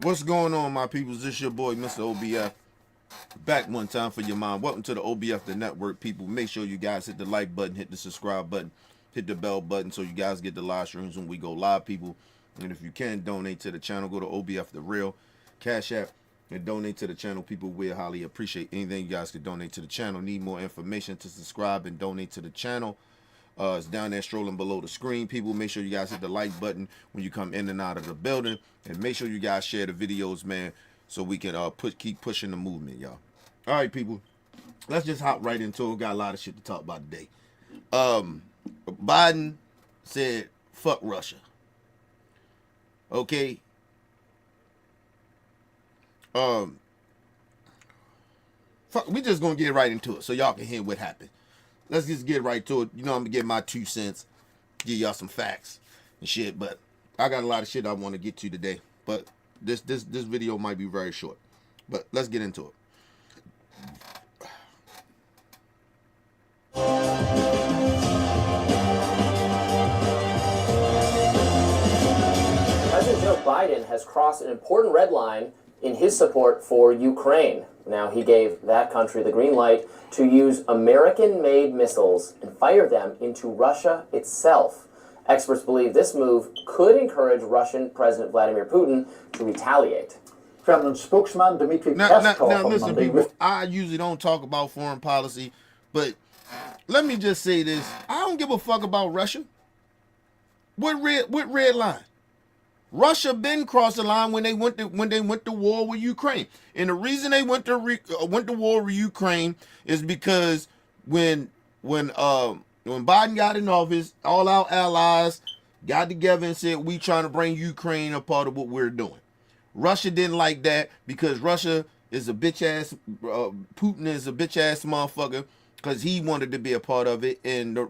What's going on, my peoples? This your boy, Mr. OBF. Back one time for your mind. Welcome to the OBF, the network, people. Make sure you guys hit the like button, hit the subscribe button, hit the bell button so you guys get the live streams when we go live, people. And if you can donate to the channel, go to OBF The Real, Cash App, and donate to the channel. People will highly appreciate anything you guys can donate to the channel. Need more information to subscribe and donate to the channel. It's down there strolling below the screen. People, make sure you guys hit the like button when you come in and out of the building, and make sure you guys share the videos, man, so we can keep pushing the movement, y'all. All right, people, let's just hop right into it. We got a lot of shit to talk about today. Biden said fuck Russia. Okay. Fuck, we just gonna get right into it so y'all can hear what happened. Let's just get right to it. You know, I'm gonna get my 2 cents, give y'all some facts and shit. But I got a lot of shit I want to get to today. But this video might be very short. But let's get into it. President Joe Biden has crossed an important red line in his support for Ukraine. Now, he gave that country the green light to use American-made missiles and fire them into Russia itself. Experts believe this move could encourage Russian President Vladimir Putin to retaliate. Kremlin spokesman Dmitry Peskov Now, on listen, Monday. people, I usually don't talk about foreign policy, but let me just say this. I don't give a fuck about Russia. What red line? Russia been crossed the line when they went to war with Ukraine, and the reason they went to war with Ukraine is because when Biden got in office, all our allies got together and said we trying to bring Ukraine a part of what we're doing. Russia didn't like that because Russia is a bitch ass. Putin is a bitch ass motherfucker because he wanted to be a part of it, and our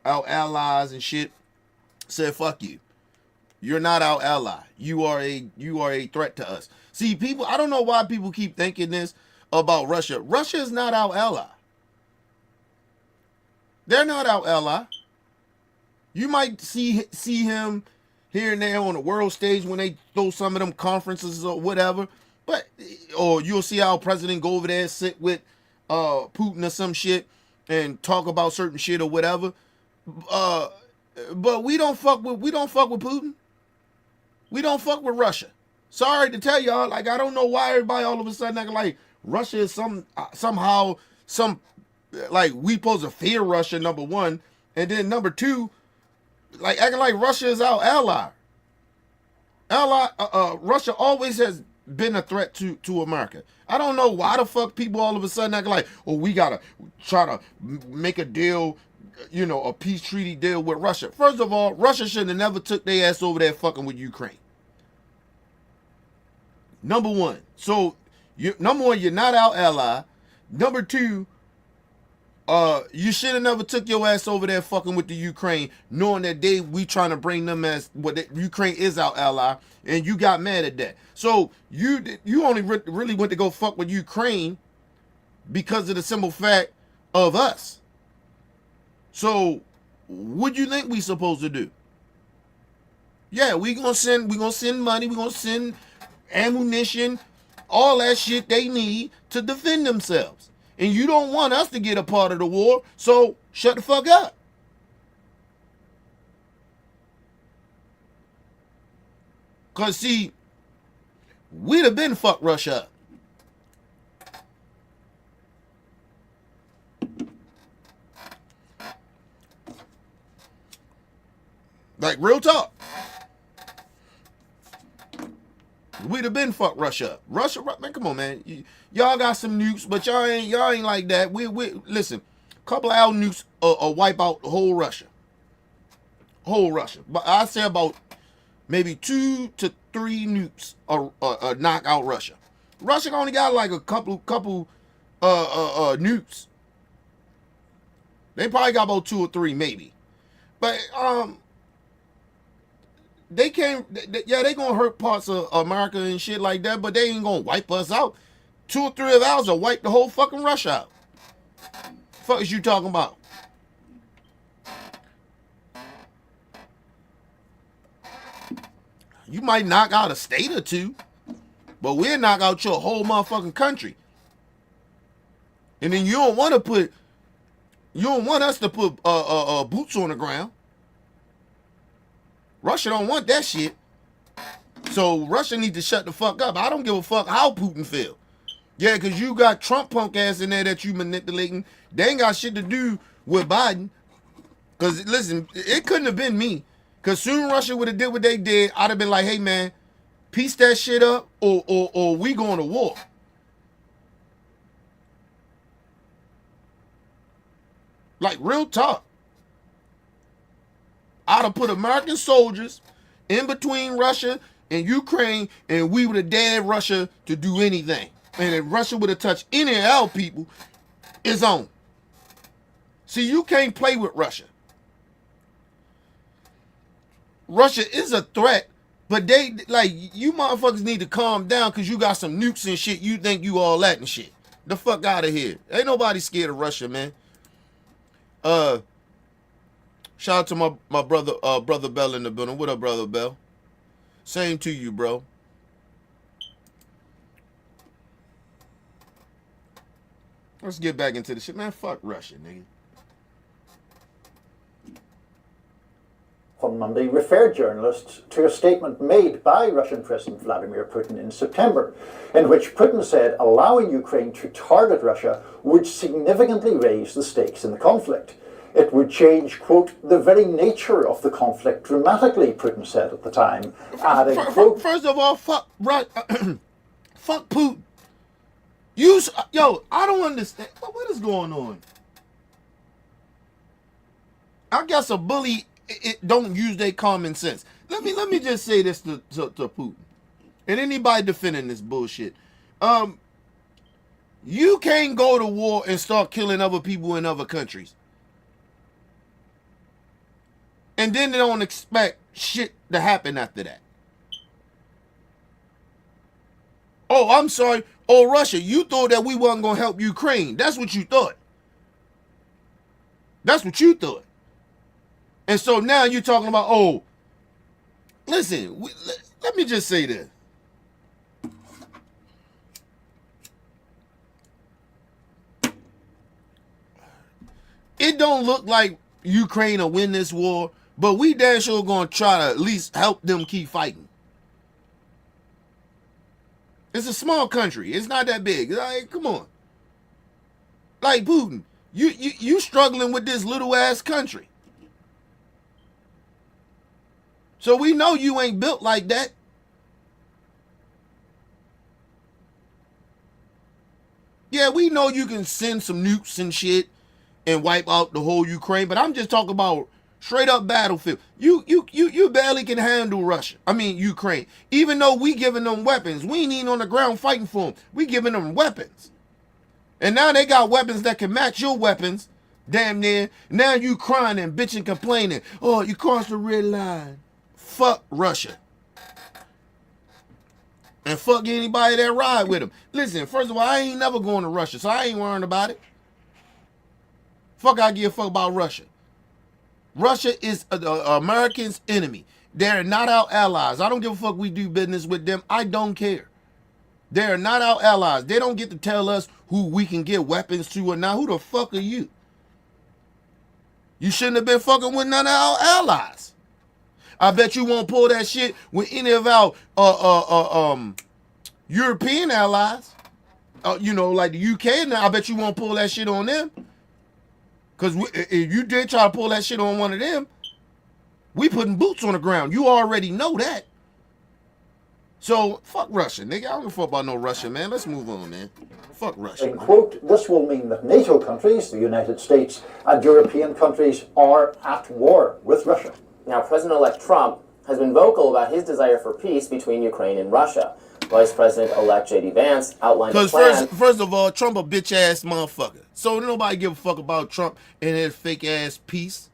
allies and shit said fuck you. You're not our ally. You are a threat to us. See, people, I don't know why people keep thinking this about Russia. Russia is not our ally. They're not our ally. You might see him here and there on the world stage when they throw some of them conferences or whatever. But or you'll see our president go over there and sit with Putin or some shit and talk about certain shit or whatever. But we don't fuck with Putin. We don't fuck with Russia. Sorry to tell y'all, like, I don't know why everybody all of a sudden acting like Russia is somehow like we supposed to fear Russia, number one, and then number two, like acting like Russia is our ally. Russia always has been a threat to America. I don't know why the fuck people all of a sudden acting like, oh, we gotta try to make a deal, you know, a peace treaty deal with Russia. First of all, Russia should have never took their ass over there fucking with Ukraine. Number one. So, number one, you're not our ally. Number two, you should have never took your ass over there fucking with the Ukraine, knowing that we trying to bring them as Ukraine is our ally, and you got mad at that. So you only really went to go fuck with Ukraine because of the simple fact of us. So what do you think we supposed to do? Yeah, we gonna send money, we gonna send ammunition, all that shit they need to defend themselves. And you don't want us to get a part of the war, so shut the fuck up. Cause see, we'd have been fucked Russia up. Like, real talk. We'd have been fucked Russia up. Russia, man, come on, man. Y'all got some nukes, but y'all ain't like that. We listen, a couple of our nukes wipe out the whole Russia. Whole Russia. But I say about maybe 2 to 3 nukes knock out Russia. Russia only got like a couple nukes. They probably got about 2 or 3 maybe. But they can't, yeah, they gonna hurt parts of America and shit like that, but they ain't gonna wipe us out. 2 or 3 of ours will wipe the whole fucking Russia out. Fuck is you talking about? You might knock out a state or two, but we'll knock out your whole motherfucking country. And then you don't want us to put boots on the ground. Russia don't want that shit. So Russia need to shut the fuck up. I don't give a fuck how Putin feel. Yeah, because you got Trump punk ass in there that you manipulating. They ain't got shit to do with Biden. Because, listen, it couldn't have been me. Because soon Russia would have did what they did. I'd have been like, hey, man, piece that shit up or we going to war. Like, real talk. I'd have put American soldiers in between Russia and Ukraine, and we would have dared Russia to do anything. And if Russia would have touched any of our people, it's on. See, you can't play with Russia. Russia is a threat, but they, like, you motherfuckers need to calm down because you got some nukes and shit. You think you all that and shit. The fuck out of here. Ain't nobody scared of Russia, man. Shout out to my brother, brother Bell in the building. What up, brother Bell? Same to you, bro. Let's get back into the shit, man. Fuck Russia, nigga. On Monday, referred journalists to a statement made by Russian President Vladimir Putin in September, in which Putin said allowing Ukraine to target Russia would significantly raise the stakes in the conflict. It would change, quote, the very nature of the conflict dramatically, Putin said at the time, adding, quote... First of all, fuck fuck Putin. Yo, I don't understand. What is going on? I guess a bully don't use their common sense. Let me just say this to Putin and anybody defending this bullshit. You can't go to war and start killing other people in other countries, and then they don't expect shit to happen after that. Oh, I'm sorry. Oh, Russia, you thought that we wasn't going to help Ukraine. That's what you thought. That's what you thought. And so now you're talking about, oh, listen, let me just say this. It don't look like Ukraine will win this war, but we damn sure going to try to at least help them keep fighting. It's a small country. It's not that big. Like, come on. Like, Putin, you struggling with this little ass country. So we know you ain't built like that. Yeah, we know you can send some nukes and shit and wipe out the whole Ukraine, but I'm just talking about straight up battlefield. You barely can handle Russia. I mean Ukraine. Even though we giving them weapons, we ain't even on the ground fighting for them. We giving them weapons. And now they got weapons that can match your weapons. Damn near. Now you crying and bitching, complaining. Oh, you crossed the red line. Fuck Russia. And fuck anybody that ride with them. Listen, first of all, I ain't never going to Russia, so I ain't worrying about it. Fuck, I give a fuck about Russia. Russia is Americans' enemy. They're not our allies. I don't give a fuck we do business with them. I don't care. They're not our allies. They don't get to tell us who we can get weapons to or not. Who the fuck are you? You shouldn't have been fucking with none of our allies. I bet you won't pull that shit with any of our European allies. You know, like the UK. Now, I bet you won't pull that shit on them. Because if you did try to pull that shit on one of them, we putting boots on the ground. You already know that. So, fuck Russia, nigga. I don't give a fuck about no Russia, man. Let's move on, man. Fuck Russia. In quote, this will mean that NATO countries, the United States, and European countries are at war with Russia. Now, President-elect Trump has been vocal about his desire for peace between Ukraine and Russia. Vice President-elect J.D. Vance outlined a plan. First of all, Trump a bitch-ass motherfucker. So nobody give a fuck about Trump and his fake-ass peace.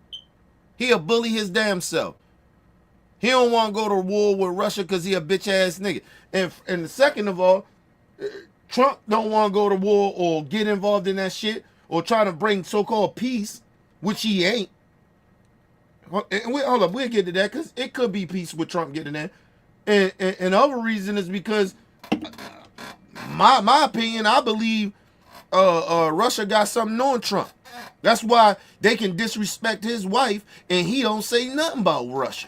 He a bully his damn self. He don't want to go to war with Russia because he a bitch-ass nigga. And second of all, Trump don't want to go to war or get involved in that shit or try to bring so-called peace, which he ain't. Hold up, we'll get to that because it could be peace with Trump getting there. And other reason is because my opinion, I believe Russia got something on Trump. That's why they can disrespect his wife and he don't say nothing about Russia.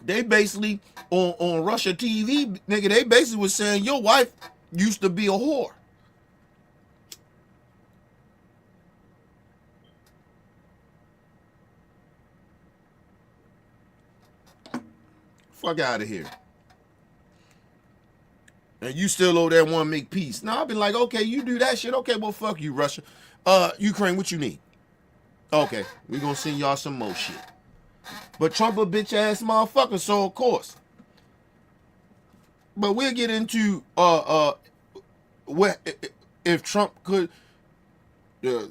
They basically on Russia TV, nigga, they basically was saying your wife used to be a whore. Fuck out of here. And you still over there want to make peace. Now I've been like, okay, you do that shit. Okay, well, fuck you, Russia. Ukraine, what you need? Okay, we gonna send y'all some more shit. But Trump a bitch ass motherfucker, so of course. But we'll get into what if Trump could to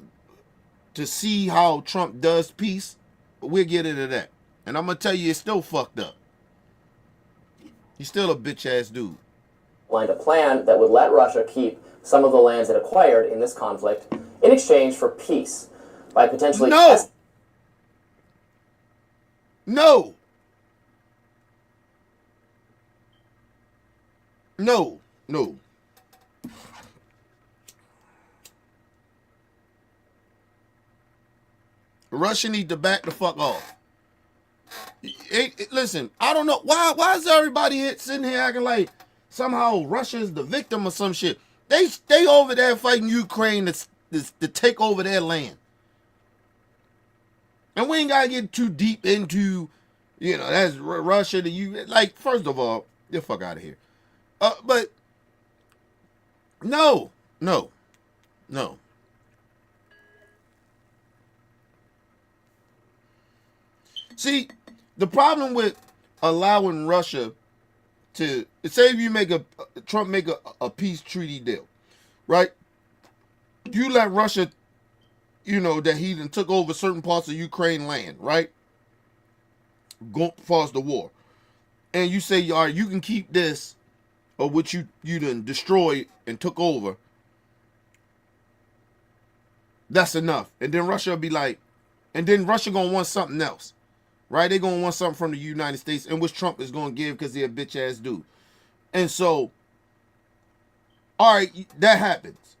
see how Trump does peace. We'll get into that. And I'm gonna tell you, it's still fucked up. He's still a bitch ass dude. Lined a plan that would let Russia keep some of the lands it acquired in this conflict in exchange for peace by potentially... No! No! No. No. Russia need to back the fuck off. Listen, I don't know why is everybody sitting here acting like somehow Russia is the victim or some shit. They over there fighting Ukraine to take over their land. And we ain't gotta get too deep into, that's Russia to you. Like, first of all, get the fuck out of here. But no. See, the problem with allowing Russia to say if you make Trump make a peace treaty deal, right? You let Russia, that he then took over certain parts of Ukraine land, right? Go pause the war, and you say, all right, you can keep this, or what you done destroyed and took over. That's enough, and then Russia will be like, and then Russia gonna want something else. Right? They're going to want something from the United States, and which Trump is going to give because they're a bitch-ass dude. And so, all right, that happens.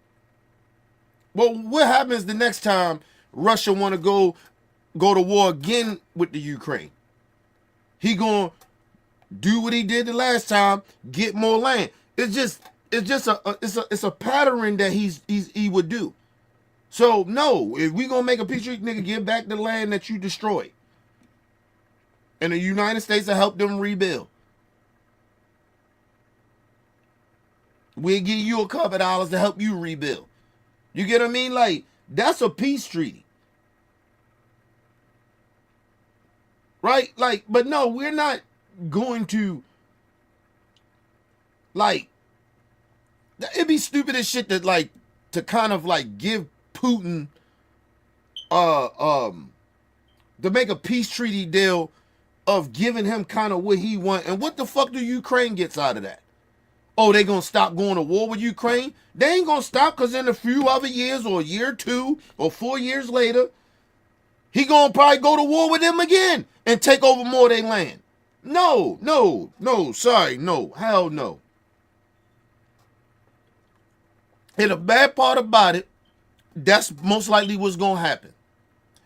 Well, what happens the next time Russia want to go to war again with the Ukraine? He going to do what he did the last time, get more land. It's a pattern that he would do. So, no, if we going to make a peace treaty, nigga, give back the land that you destroyed. And the United States will help them rebuild. We'll give you a couple dollars to help you rebuild. You get what I mean? Like, that's a peace treaty. Right? Like, but no, we're not going to, like, it'd be stupid as shit to kind of like give Putin to make a peace treaty deal of giving him kind of what he want. And what the fuck do Ukraine gets out of that? Oh, they gonna stop going to war with Ukraine? They ain't gonna stop, because in a few other years, or a year or 2 or 4 years later, he gonna probably go to war with them again and take over more of their land. No, sorry, no, hell no. And the bad part about it, that's most likely what's gonna happen.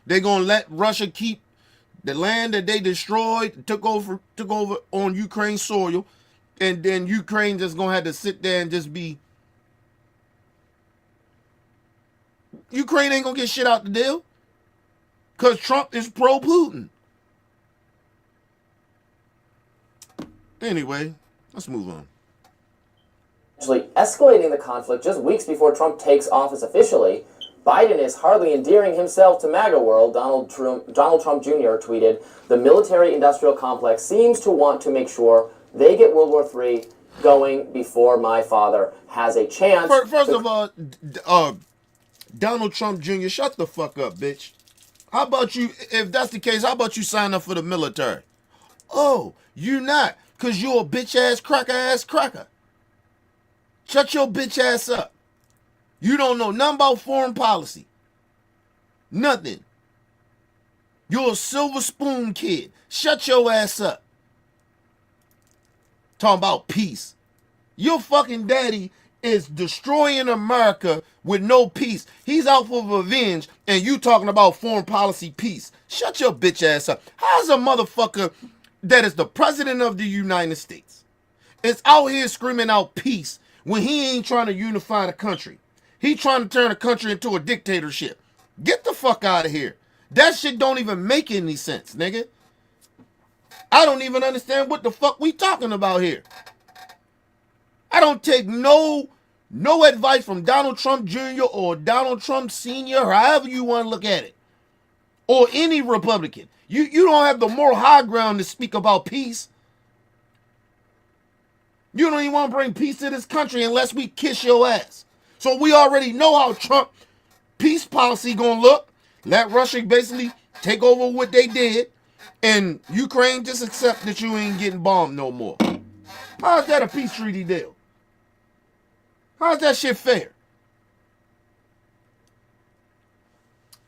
They're gonna let Russia keep the land that they destroyed, took over on Ukraine soil, and then Ukraine just gonna have to sit there and just be. Ukraine ain't gonna get shit out the deal, cause Trump is pro Putin. Anyway, let's move on. Actually escalating the conflict just weeks before Trump takes office officially, Biden is hardly endearing himself to MAGA world. Donald Trump Jr. tweeted, "The military-industrial complex seems to want to make sure they get World War III going before my father has a chance." First of all, Donald Trump Jr., shut the fuck up, bitch. How about you, if that's the case, how about you sign up for the military? Oh, you not, because you're a bitch-ass cracker. Shut your bitch ass up. You don't know nothing about foreign policy. Nothing. You're a silver spoon kid. Shut your ass up. Talking about peace. Your fucking daddy is destroying America with no peace. He's out for revenge, and you talking about foreign policy peace. Shut your bitch ass up. How's a motherfucker that is the president of the United States is out here screaming out peace when he ain't trying to unify the country? He trying to turn the country into a dictatorship. Get the fuck out of here. That shit don't even make any sense, nigga. I don't even understand what the fuck we talking about here. I don't take no advice from Donald Trump Jr. or Donald Trump Sr., however you want to look at it, or any Republican. You don't have the moral high ground to speak about peace. You don't even want to bring peace to this country unless we kiss your ass. So we already know how Trump peace policy gonna look. Let Russia basically take over what they did, and Ukraine just accept that you ain't getting bombed no more. How's that a peace treaty deal? How's that shit fair?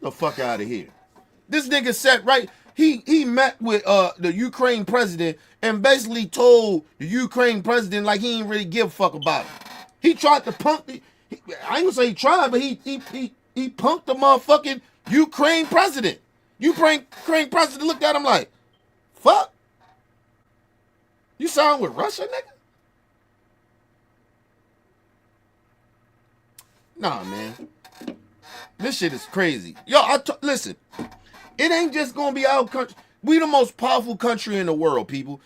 The fuck out of here. This nigga said right, he met with the Ukraine president and basically told the Ukraine president like he ain't really give a fuck about it. He tried to punk the, I ain't gonna say he tried, but he punked the motherfucking Ukraine president. Ukraine president looked at him like, fuck? You signed with Russia, nigga? Nah, man. This shit is crazy. Yo, listen. It ain't just gonna be our country. We the most powerful country in the world, people.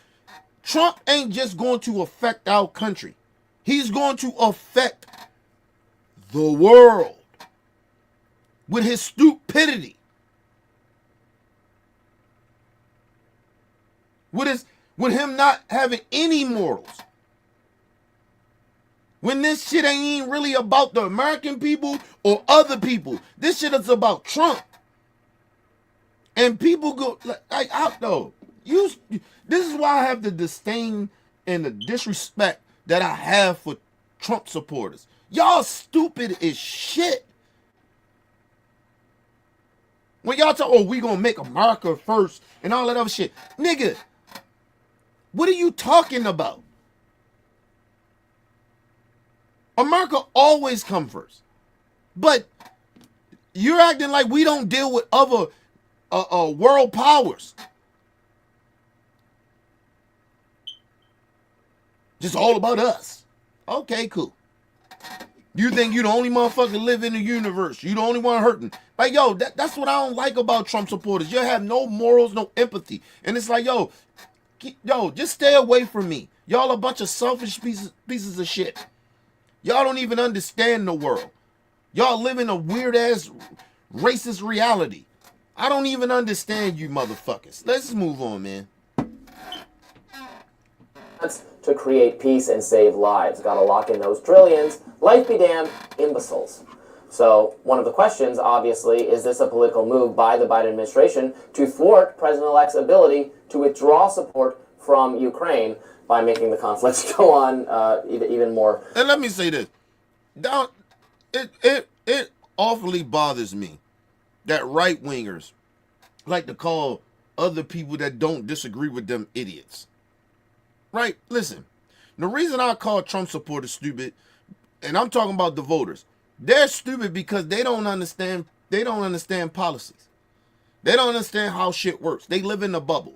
Trump ain't just going to affect our country. He's going to affect the world with his stupidity. With him not having any morals. When this shit ain't even really about the American people or other people. This shit is about Trump. And people go like out though. This is why I have the disdain and the disrespect that I have for Trump supporters. Y'all stupid as shit. When y'all talk, oh, we gonna make America first and all that other shit. Nigga, what are you talking about? America always come first. But you're acting like we don't deal with other world powers. Just all about us. Okay, cool. You think you the only motherfucker live in the universe. You the only one hurting. Like, yo, that's what I don't like about Trump supporters. You have no morals, no empathy. And it's like, yo, just stay away from me. Y'all a bunch of selfish pieces of shit. Y'all don't even understand the world. Y'all live in a weird-ass racist reality. I don't even understand you motherfuckers. Let's move on, man. To create peace and save lives. Gotta lock in those trillions. Life be damned, imbeciles. So one of the questions, obviously, is this a political move by the Biden administration to thwart President-elect's ability to withdraw support from Ukraine by making the conflict go on even more? And let me say this. It awfully bothers me that right-wingers like to call other people that don't disagree with them idiots. Right? Listen, the reason I call Trump supporters stupid, and I'm talking about the voters, they're stupid because they don't understand policies. They don't understand how shit works. They live in a bubble,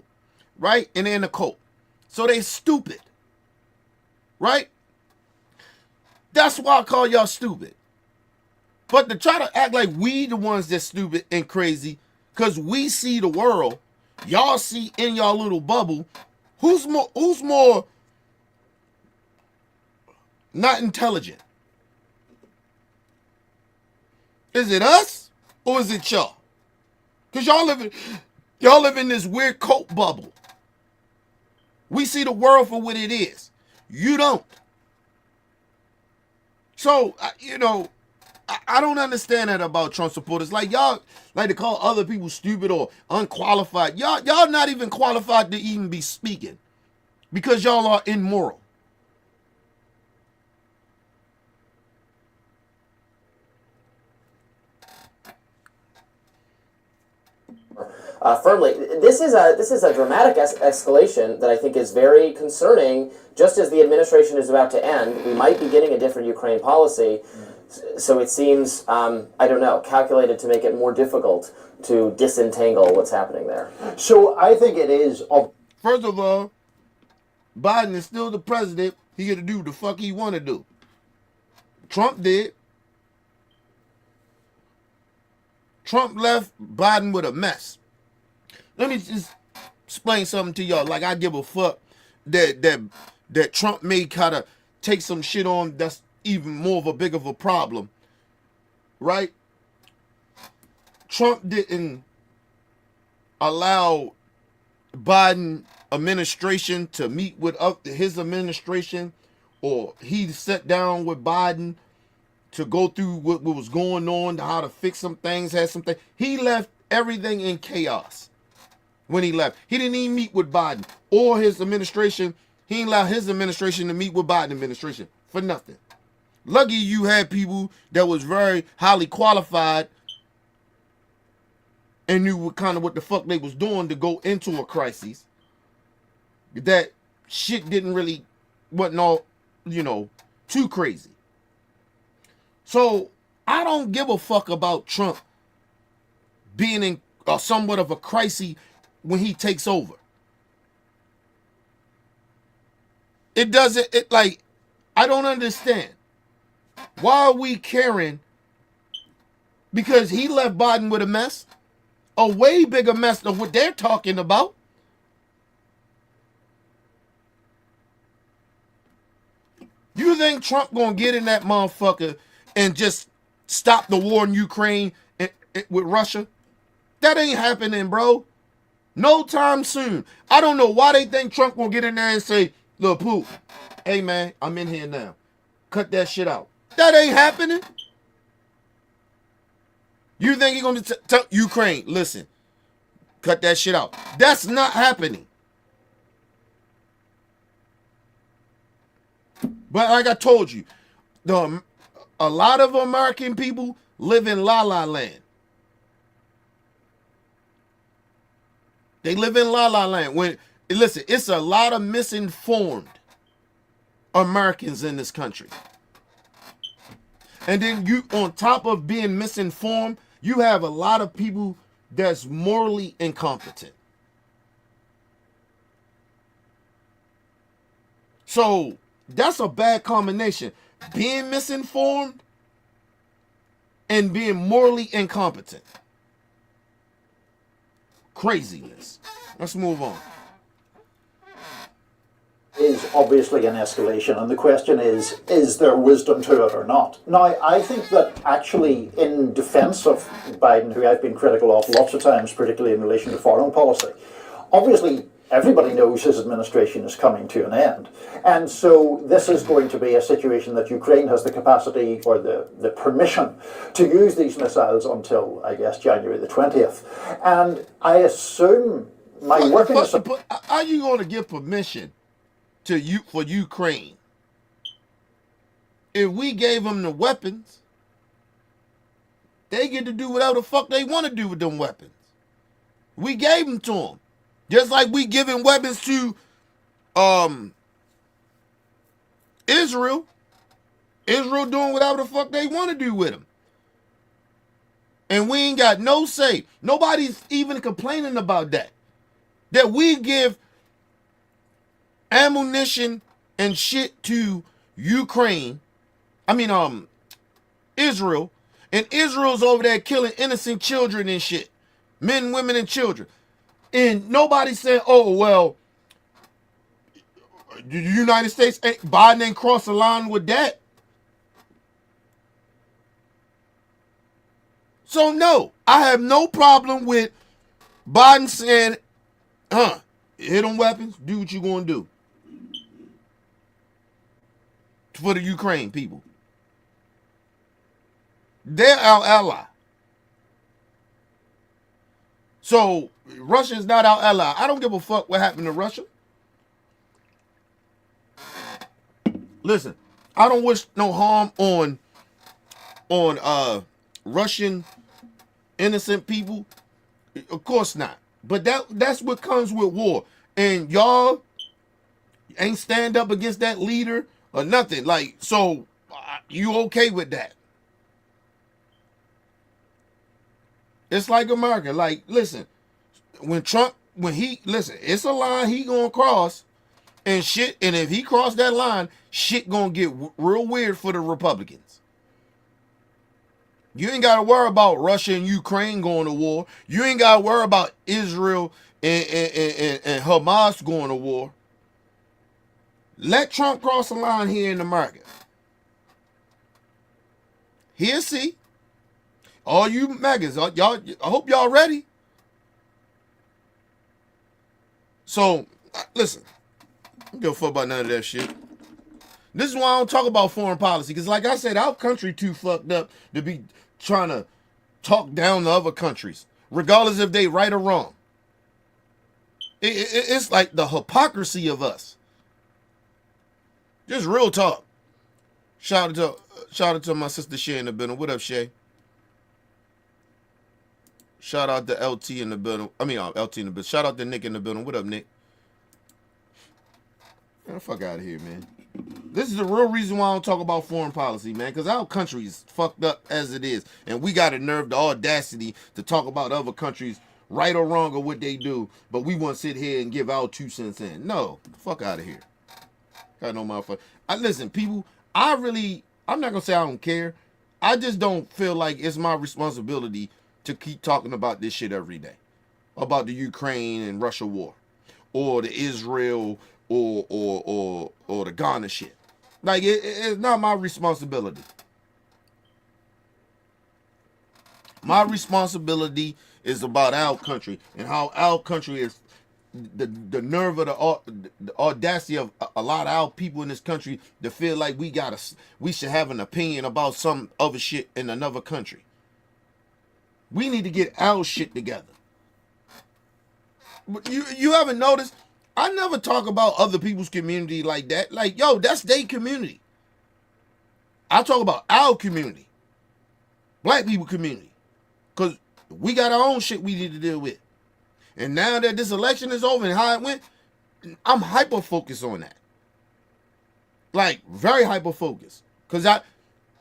right? And they're in a cult. So they stupid. Right? That's why I call y'all stupid. But to try to act like we the ones that's stupid and crazy, because we see the world, y'all see in y'all little bubble, who's more not intelligent? Is it us or is it y'all? Because y'all live in this weird cult bubble. We see the world for what it is. You don't. So, I don't understand that about Trump supporters. Like, y'all like to call other people stupid or unqualified. Y'all not even qualified to even be speaking because y'all are immoral. firmly. This is a dramatic escalation that I think is very concerning. Just as the administration is about to end, we might be getting a different Ukraine policy. So it seems, I don't know, calculated to make it more difficult to disentangle what's happening there. So I think it is. First of all, Biden is still the president. He get to do the fuck he want to do. Trump did. Trump left Biden with a mess. Let me just explain something to y'all. Like, I give a fuck that Trump may kind of take some shit on that's even more of a big of a problem, right? Trump didn't allow Biden administration to meet with his administration, or he sat down with Biden to go through what was going on, how to fix some things, had some things. He left everything in chaos when he left. He didn't even meet with Biden or his administration. He didn't allow his administration to meet with Biden administration for nothing. Lucky you had people that was very highly qualified and knew what the fuck they was doing to go into a crisis. That shit wasn't all, too crazy. So I don't give a fuck about Trump being in somewhat of a crisis when he takes over. I don't understand. Why are we caring? Because he left Biden with a mess. A way bigger mess than what they're talking about. You think Trump gonna get in that motherfucker and just stop the war in Ukraine with Russia? That ain't happening, bro. No time soon. I don't know why they think Trump gonna get in there and say, "Look, Putin, hey man, I'm in here now. Cut that shit out." That ain't happening. You think he's gonna tell Ukraine, "Listen, cut that shit out"? That's not happening. But like I told you, a lot of American people live in La La Land. They live in La La Land. Listen, it's a lot of misinformed Americans in this country. And then you, on top of being misinformed, you have a lot of people that's morally incompetent. So that's a bad combination. Being misinformed and being morally incompetent. Craziness. Let's move on. Is obviously an escalation, and the question is there wisdom to it or not? Now, I think that actually, in defense of Biden, who I've been critical of lots of times, particularly in relation to foreign policy, obviously everybody knows his administration is coming to an end. And so this is going to be a situation that Ukraine has the capacity or the permission to use these missiles until, I guess, January the 20th. And I assume my working... Are you going to give permission for Ukraine? If we gave them the weapons, they get to do whatever the fuck they want to do with them weapons. We gave them to them. Just like we giving weapons to Israel. Israel doing whatever the fuck they want to do with them. And we ain't got no say. Nobody's even complaining about that. That we give ammunition and shit to Ukraine. Israel. And Israel's over there killing innocent children and shit. Men, women, and children. And nobody said, "Oh, well, the United States, Biden ain't crossed the line with that." So, no, I have no problem with Biden saying, hit them weapons, do what you gonna do. For the Ukraine people. They're our ally. So, Russia's not our ally. I don't give a fuck what happened to Russia. Listen, I don't wish no harm on Russian innocent people. Of course not. But that's what comes with war. And y'all ain't stand up against that leader or nothing. Like, so you okay with that? It's like America. Like, listen, when it's a line he gonna cross and shit, and if he crossed that line, shit gonna get real weird for the Republicans. You ain't gotta worry about Russia and Ukraine going to war. You ain't gotta worry about Israel and Hamas going to war. Let Trump cross the line here in America. He'll see. All you MAGAs, y'all, I hope y'all ready. So, listen, I don't give a fuck about none of that shit. This is why I don't talk about foreign policy, because like I said, our country too fucked up to be trying to talk down to other countries, regardless if they right or wrong. It's like the hypocrisy of us. Just real talk. Shout out to my sister Shay in the building. What up, Shay? Shout out to LT in the building. I mean, LT in the building. Shout out to Nick in the building. What up, Nick? Man, the fuck out of here, man. This is the real reason why I don't talk about foreign policy, man, because our country is fucked up as it is, and we got the nerve, the audacity to talk about other countries, right or wrong, or what they do, but we want to sit here and give our 2 cents in. No, fuck out of here. Got no motherfucker. Listen, people, I'm not going to say I don't care. I just don't feel like it's my responsibility to keep talking about this shit every day. About the Ukraine and Russia war. Or the Israel or the Ghana shit. Like, it's not my responsibility. My responsibility is about our country and how our country is the nerve of the audacity of a lot of our people in this country to feel like we should have an opinion about some other shit in another country. We need to get our shit together. But you haven't noticed? I never talk about other people's community like that. Like, yo, that's their community. I talk about our community. Black people community. Because we got our own shit we need to deal with. And now that this election is over and how it went, I'm hyper-focused on that. Like, very hyper-focused. Because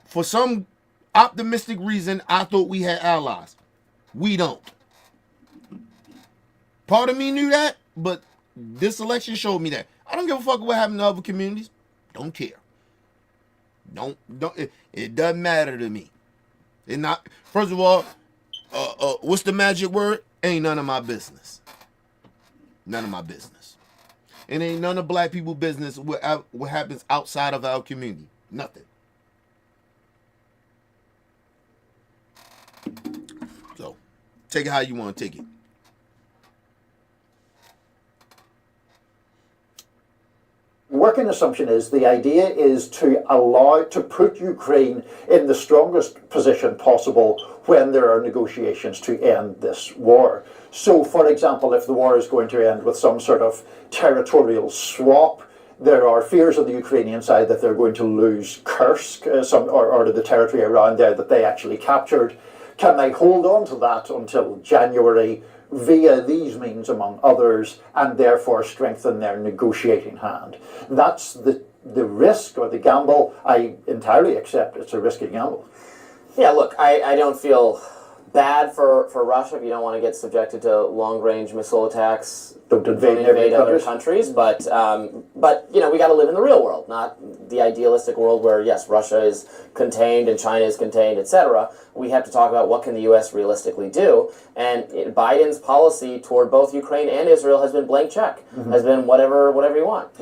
for some optimistic reason, I thought we had allies. We don't. Part of me knew that, but this election showed me that. I don't give a fuck what happened to other communities. Don't care. It doesn't matter to me. First of all, what's the magic word? Ain't none of my business. None of my business. It ain't none of black people business what happens outside of our community. Nothing. So, take it how you want to take it. Working assumption is the idea is to put Ukraine in the strongest position possible when there are negotiations to end this war. So, for example, if the war is going to end with some sort of territorial swap, there are fears on the Ukrainian side that they're going to lose Kursk, or the territory around there that they actually captured. Can they hold on to that until January via these means, among others, and therefore strengthen their negotiating hand? That's the risk or the gamble. I entirely accept it's a risky gamble. Yeah, look, I don't feel bad for Russia if you don't want to get subjected to long-range missile attacks. Don't invade other countries, but you know, we got to live in the real world, not the idealistic world where yes, Russia is contained and China is contained, etc. We have to talk about what can the U.S. realistically do, and Biden's policy toward both Ukraine and Israel has been blank check, has been whatever you want.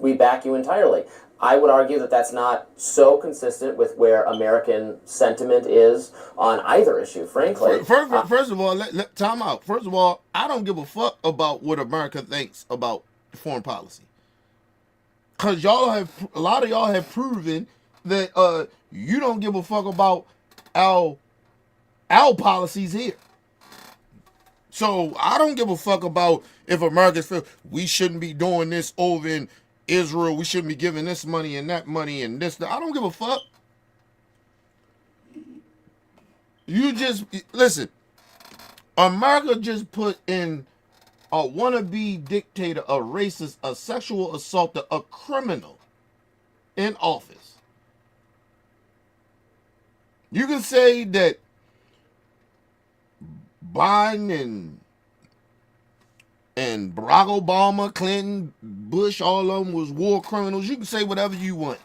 We back you entirely. I would argue that that's not so consistent with where American sentiment is on either issue, frankly. First of all, time out. First of all, I don't give a fuck about what America thinks about foreign policy. Because a lot of y'all have proven that you don't give a fuck about our policies here. So I don't give a fuck about if Americans feel we shouldn't be doing this over in Israel, we shouldn't be giving this money and that money and this. I don't give a fuck. You just listen. America just put in a wannabe dictator, a racist, a sexual assaulter, a criminal in office. You can say that Biden and Barack Obama, Clinton, Bush, all of them was war criminals. You can say whatever you want.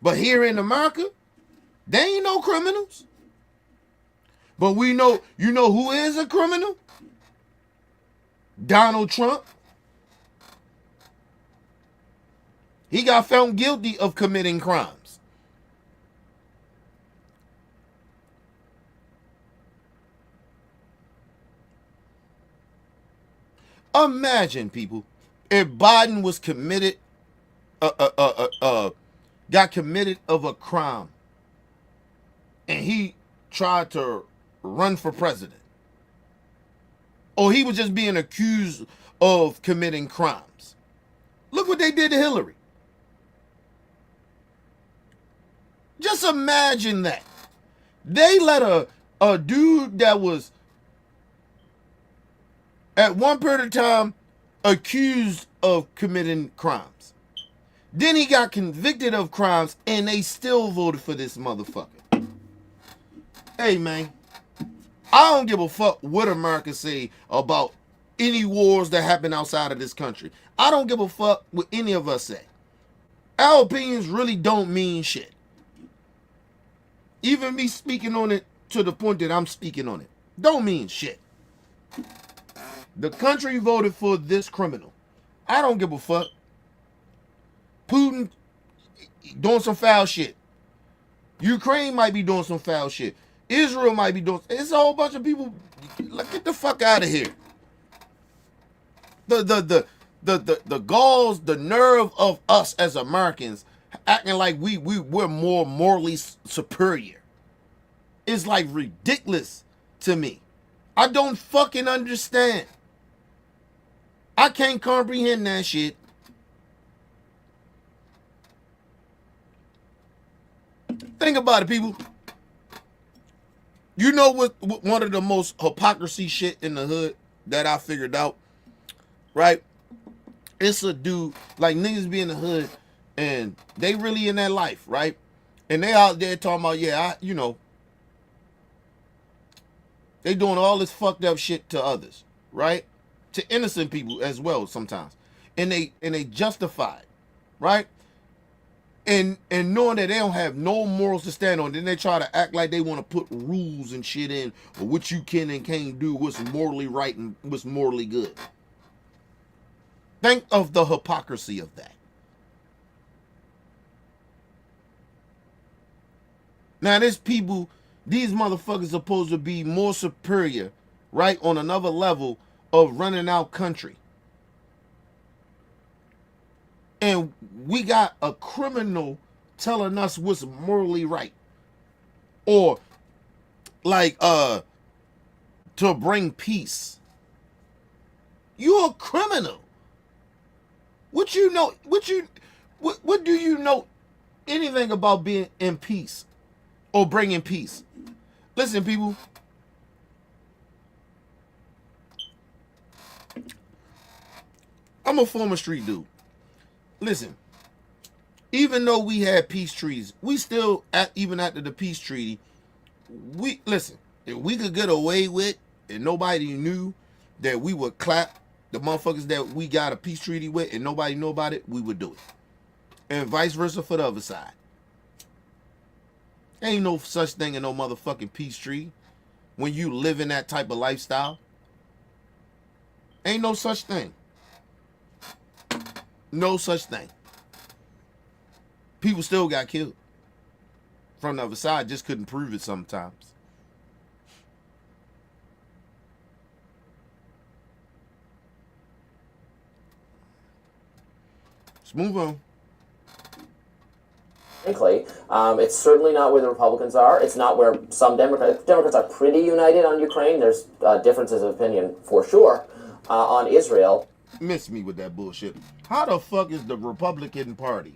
But here in America, they ain't no criminals. But we know, you know who is a criminal? Donald Trump. He got found guilty of committing crimes. Imagine, people, if Biden was committed, got committed of a crime, and he tried to run for president, or he was just being accused of committing crimes. Look what they did to Hillary. Just imagine that. They let a dude that was at one period of time accused of committing crimes. Then he got convicted of crimes and they still voted for this motherfucker. Hey, man, I don't give a fuck what America say about any wars that happen outside of this country. I don't give a fuck what any of us say. Our opinions really don't mean shit. Even me speaking on it to the point that I'm speaking on it don't mean shit. The country voted for this criminal. I don't give a fuck. Putin doing some foul shit. Ukraine might be doing some foul shit. Israel might be doing. It's a whole bunch of people. Get the fuck out of here. The galls, the nerve of us as Americans acting like we're more morally superior. It's like ridiculous to me. I don't fucking understand. I can't comprehend that shit. Think about it, people. You know what one of the most hypocrisy shit in the hood that I figured out, right? It's a dude, like niggas be in the hood and they really in that life, right? And they out there talking about, yeah, they doing all this fucked up shit to others, right? To innocent people as well sometimes. And they justify it, right? And knowing that they don't have no morals to stand on, then they try to act like they want to put rules and shit in, or what you can and can't do, what's morally right and what's morally good. Think of the hypocrisy of that. Now, these motherfuckers supposed to be more superior, right, on another level of running our country. And we got a criminal telling us what's morally right. Or like to bring peace. You're a criminal. What do you know anything about being in peace or bringing peace? Listen, people. I'm a former street dude. Listen, even though we had peace treaties, we still, even after the peace treaty, if we could get away with and nobody knew that we would clap the motherfuckers that we got a peace treaty with and nobody know about it, we would do it. And vice versa for the other side. Ain't no such thing in no motherfucking peace treaty when you live in that type of lifestyle. Ain't no such thing. No such thing. People still got killed. From the other side, just couldn't prove it sometimes. Let's move on. It's certainly not where the Republicans are. It's not where some Democrats are pretty united on Ukraine. There's differences of opinion for sure on Israel. Miss me with that bullshit. How the fuck is the Republican Party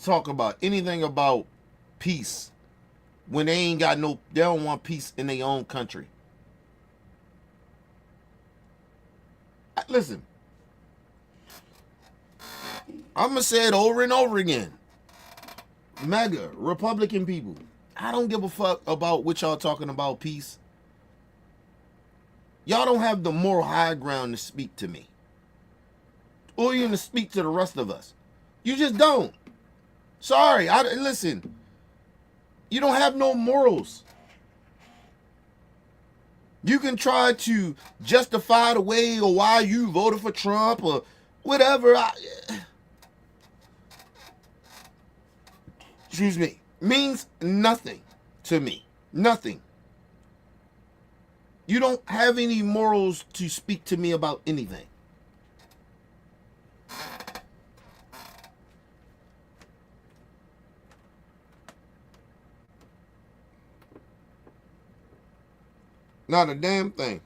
talk about anything about peace when they don't want peace in their own country? listen. I'm gonna say it over and over again. MAGA, Republican people, I don't give a fuck about what y'all talking about peace. Y'all don't have the moral high ground to speak to me. Or even to speak to the rest of us. You just don't. Sorry, listen. You don't have no morals. You can try to justify the way or why you voted for Trump or whatever. Excuse me. Means nothing to me. Nothing. You don't have any morals to speak to me about anything. Not a damn thing.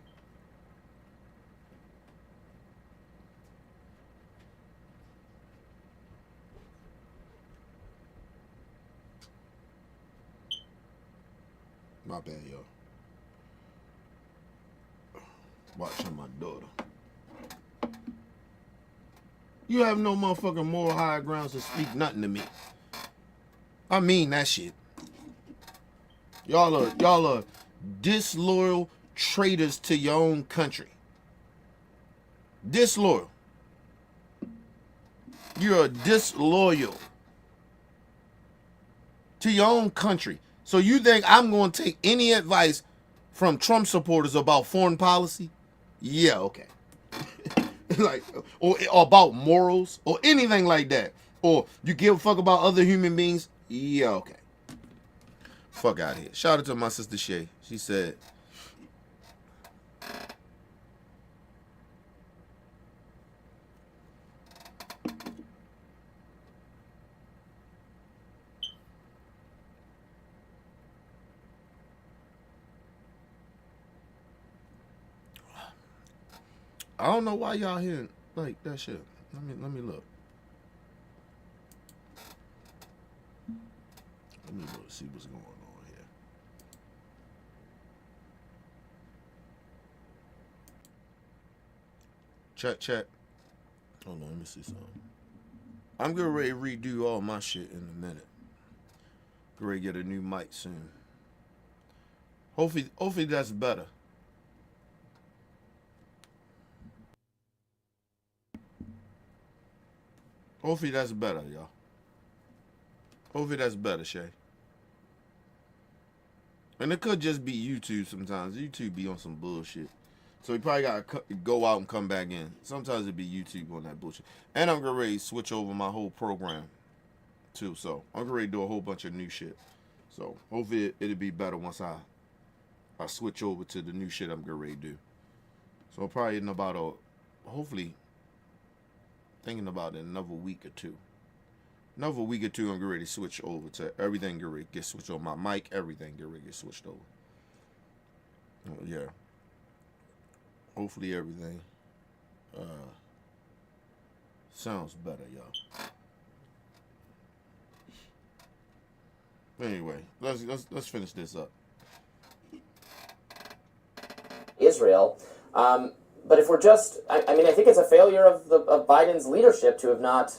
My bad, y'all. Watching my daughter. You have no motherfucking moral high grounds to speak nothing to me. I mean that shit. Y'all are disloyal traitors to your own country. Disloyal. You're disloyal to your own country. So you think I'm going to take any advice from Trump supporters about foreign policy? Yeah, okay. Like, or about morals or anything like that. Or you give a fuck about other human beings? Yeah, okay. Fuck out of here. Shout out to my sister Shay. She said, I don't know why y'all hearing like that shit. Let me look. Let me look, see what's going on here. Check. Hold on, let me see something. I'm getting ready to redo all my shit in a minute. Get ready to get a new mic soon. Hopefully that's better. Hopefully that's better, y'all. Hopefully that's better, Shay. And it could just be YouTube sometimes. YouTube be on some bullshit. So we probably got to go out and come back in. Sometimes it be YouTube on that bullshit. And I'm getting ready to switch over my whole program, too. So I'm getting ready to do a whole bunch of new shit. So hopefully it'll be better once I switch over to the new shit I'm getting ready to do. So probably in about hopefully, thinking about it in another week or two. Another week or two, I'm getting ready to switch over to everything. Get ready to get switched over. My mic, everything get ready to get switched over. Yeah. Hopefully everything sounds better, y'all. Anyway, let's finish this up. Israel. But if we're just, I mean, I think it's a failure of Biden's leadership to have not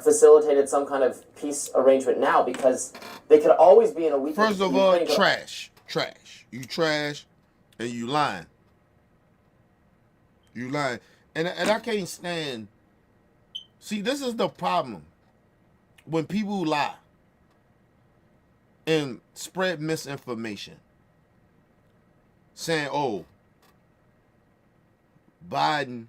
facilitated some kind of peace arrangement now, because they could always be in a week. First of all, trash. You trash, and you lying. You lying, and I can't stand. See, this is the problem when people lie and spread misinformation, saying, "Oh, Biden,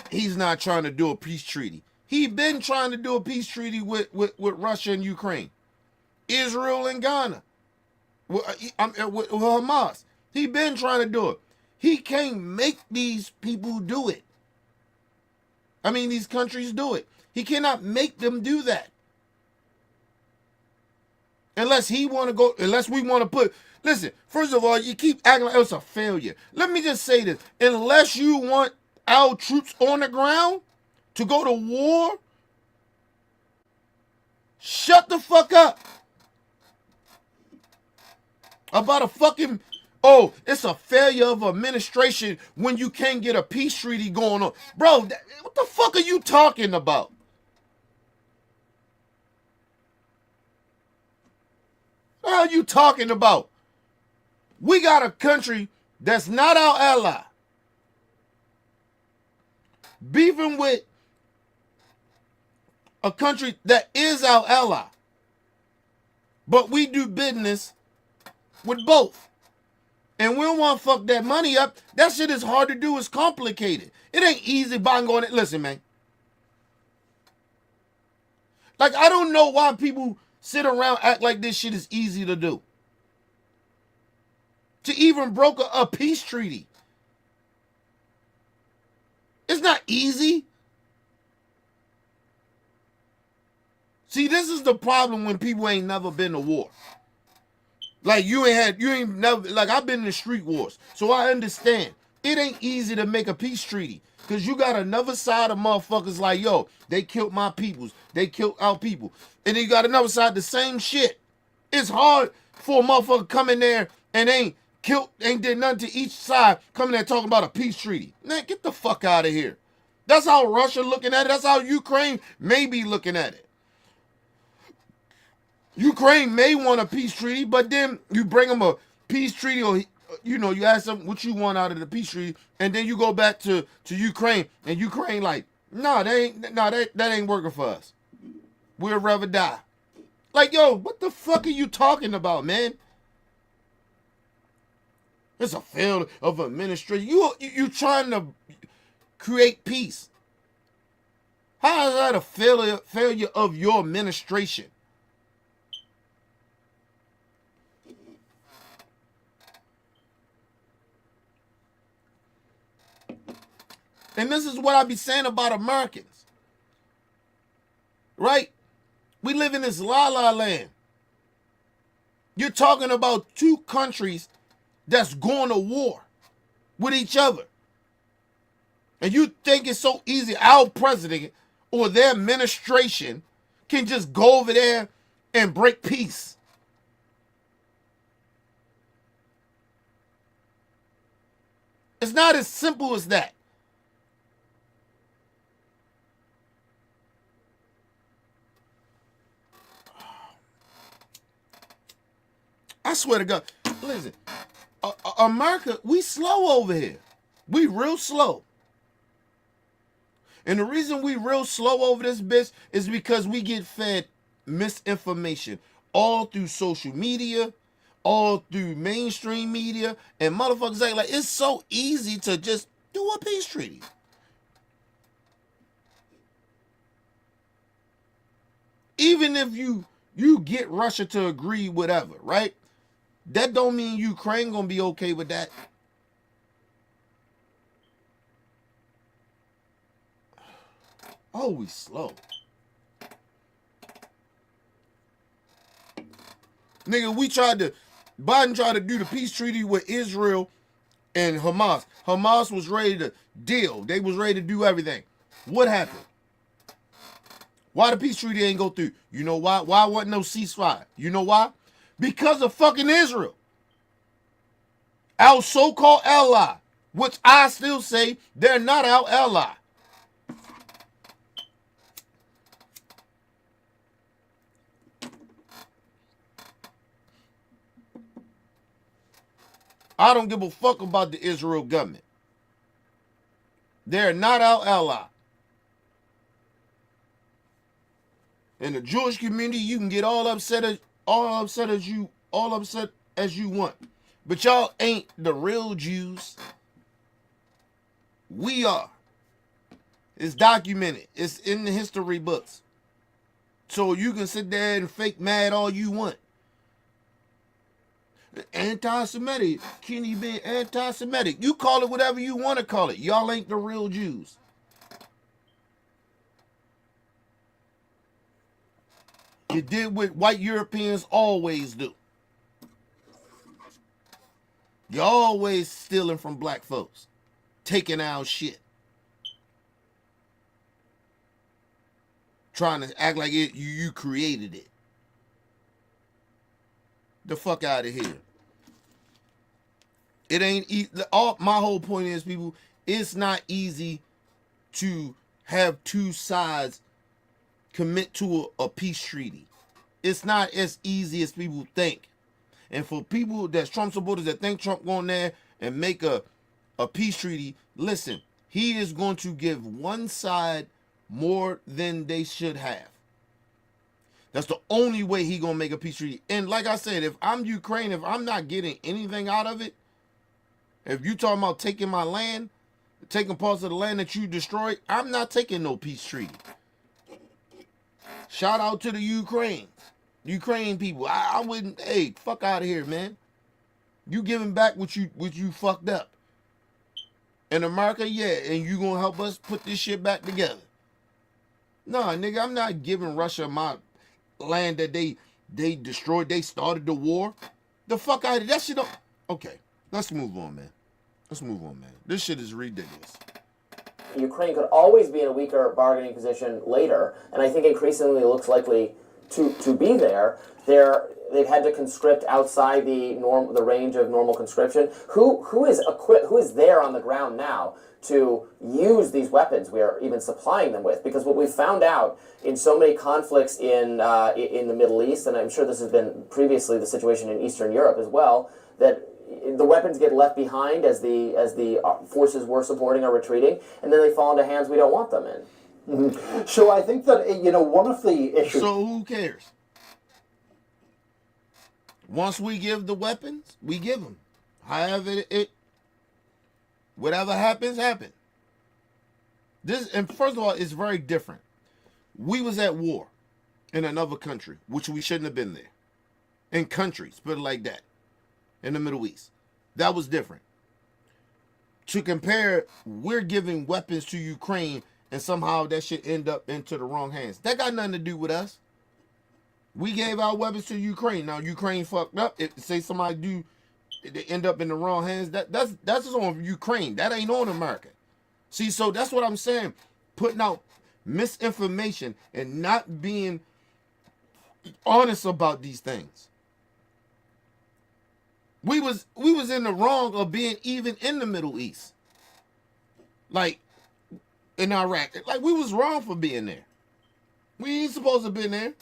he's not trying to do a peace treaty. He been trying to do a peace treaty with Russia and Ukraine, Israel and Ghana, with Hamas. He been trying to do it. He can't make these people do it. I mean, these countries do it. He cannot make them do that. Unless we want to put, listen, first of all, you keep acting like it's a failure. Let me just say this. Unless you want our troops on the ground to go to war, shut the fuck up. About a fucking, oh, it's a failure of administration when you can't get a peace treaty going on. Bro, what the fuck are you talking about? What are you talking about? We got a country that's not our ally beefing with a country that is our ally. But we do business with both. And we don't want to fuck that money up. That shit is hard to do. It's complicated. It ain't easy buying going. Listen, man. Like, I don't know why people sit around act like this shit is easy to do. To even broker a peace treaty. It's not easy. See, this is the problem when people ain't never been to war. Like, you ain't never, like, I've been in the street wars. So I understand. It ain't easy to make a peace treaty. Because you got another side of motherfuckers like, yo, they killed my peoples. They killed our people. And then you got another side, the same shit. It's hard for a motherfucker come in there and ain't did nothing to each side, coming there talking about a peace treaty. Man, get the fuck out of here. That's how Russia looking at it. That's how Ukraine may be looking at it. Ukraine may want a peace treaty, but then you bring them a peace treaty, or you ask them what you want out of the peace treaty, and then you go back to Ukraine, and Ukraine like, that ain't working for us. We'll rather die. Like, yo, what the fuck are you talking about, man? It's a failure of administration. You trying to create peace. How is that a failure of your administration? And this is what I be saying about Americans. Right? We live in this la-la land. You're talking about two countries that's going to war with each other. And you think it's so easy, our president or their administration can just go over there and break peace. It's not as simple as that. I swear to God. Listen, America, we slow over here. We real slow. And the reason we real slow over this bitch is because we get fed misinformation all through social media, all through mainstream media, and motherfuckers act like it's so easy to just do a peace treaty. Even if you get Russia to agree whatever, right? That don't mean Ukraine gonna be okay with that. Oh, we slow. Nigga, Biden tried to do the peace treaty with Israel and Hamas. Hamas was ready to deal. They was ready to do everything. What happened? Why the peace treaty ain't go through? You know why? Why wasn't no ceasefire? You know why? Because of fucking Israel. Our so-called ally, which I still say they're not our ally. I don't give a fuck about the Israel government. They're not our ally. In the Jewish community, you can get all upset as you want. But y'all ain't the real Jews. We are. It's documented. It's in the history books. So you can sit there and fake mad all you want. Anti-Semitic. Kenny being anti-Semitic. You call it whatever you want to call it. Y'all ain't the real Jews. You did what white Europeans always do. You're always stealing from black folks. Taking our shit. Trying to act like you created it. The fuck out of here. It ain't all. My whole point is, people, it's not easy to have two sides commit to a peace treaty. It's not as easy as people think. And for people that's Trump supporters that think Trump going there and make a peace treaty, listen, he is going to give one side more than they should have. That's the only way he gonna make a peace treaty. And like I said, if I'm Ukraine, if I'm not getting anything out of it, if you talking about taking my land, taking parts of the land that you destroyed, I'm not taking no peace treaty. Shout out to the Ukraine people. I wouldn't. Hey, fuck out of here, man. You giving back what you fucked up. In America, yeah, and you gonna help us put this shit back together. Nah, nigga, I'm not giving Russia my land that they destroyed. They started the war. The fuck out of that shit. Okay, let's move on, man. This shit is ridiculous. Ukraine could always be in a weaker bargaining position later, and I think increasingly looks likely to be there. They've had to conscript outside the range of normal conscription. Who is equipped? Who is there on the ground now to use these weapons we are even supplying them with? Because what we've found out in so many conflicts in the Middle East, and I'm sure this has been previously the situation in Eastern Europe as well, that the weapons get left behind as the forces we're supporting are retreating, and then they fall into hands we don't want them in. Mm-hmm. So I think that one of the issues. So who cares? Once we give the weapons, we give them. However whatever happens, happen. And first of all, it's very different. We was at war in another country, which we shouldn't have been there. In countries, put it like that. In the Middle East. That was different. To compare, we're giving weapons to Ukraine and somehow that should end up into the wrong hands. That got nothing to do with us. We gave our weapons to Ukraine. Now Ukraine fucked up. If say somebody they end up in the wrong hands, that's on Ukraine. That ain't on America. See, so that's what I'm saying. Putting out misinformation and not being honest about these things. We was in the wrong of being even in the Middle East. Like in Iraq. Like we was wrong for being there. We ain't supposed to have been there.